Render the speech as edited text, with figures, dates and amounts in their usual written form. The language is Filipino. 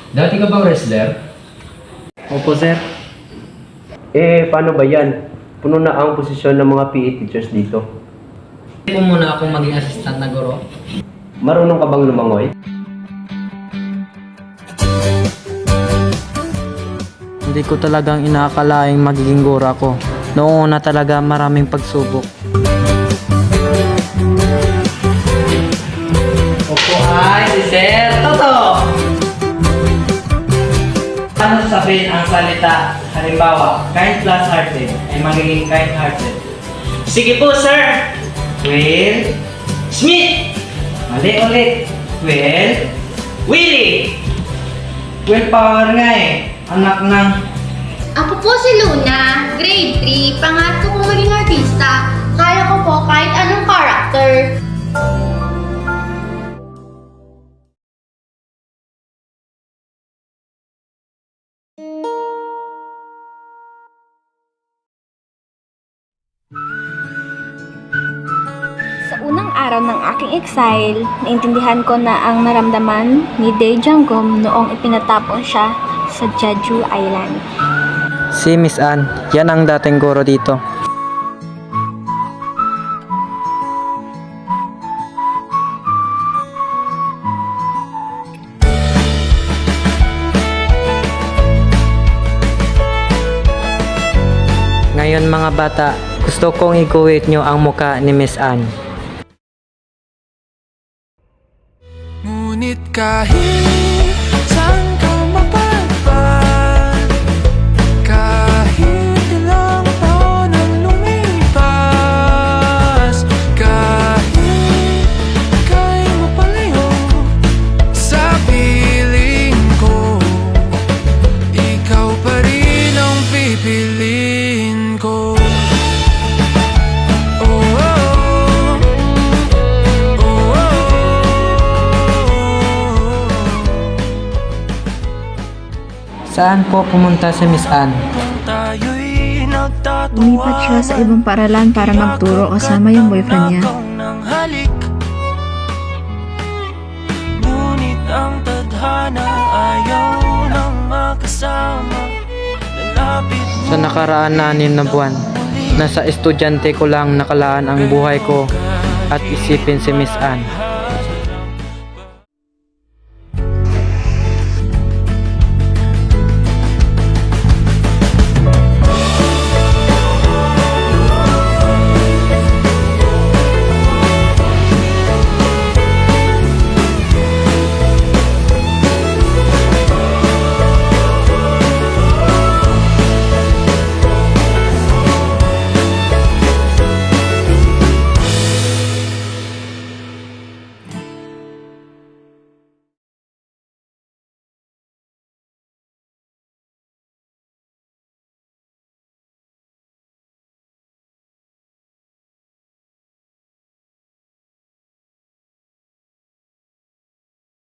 Dati ka bang wrestler? Opo, sir. Paano ba yan? Puno na ang posisyon ng mga PE teachers dito. Hindi po muna akong maging assistant na guro. Marunong ka bang lumangoy? Hindi ko talagang inaakalaing magiging guro ako. Noong una talaga maraming pagsubok. Opo ay si Sir Toto! Paano sabihin ang salita? Halimbawa, kind plus hearted ay magiging kind hearted. Sige po, sir! Will Smith! Mali ulit. Will Willie! Willpower nga eh. Anak ng... Ako po si Luna, grade 3, pangarap ko pong maging artista. Kaya ko po kahit anong character. Sa unang araw ng aking exile, naintindihan ko na ang naramdaman ni Dae Jang-gum noong ipinatapon siya sa Jeju Island. Si Miss Ann, yan ang dating guro dito. Ngayon mga bata, gusto kong iguhit nyo ang muka ni Miss Ann. Ngunit kahit saan ka mapadpad, kahit ilang taon ang lumipas, kahit ika'y mapalayo sa piling ko, ikaw pa rin ang pipiliin ko. Saan po pumunta si Miss Ann? Lumipat siya sa ibang paaralan para magturo kasama yung boyfriend niya. Ngunit ang tadhana ayaw nang makasama. Sa nakaraan na 6 na buwan, nasa estudyante ko lang nakalaan ang buhay ko at isipin si Miss Ann.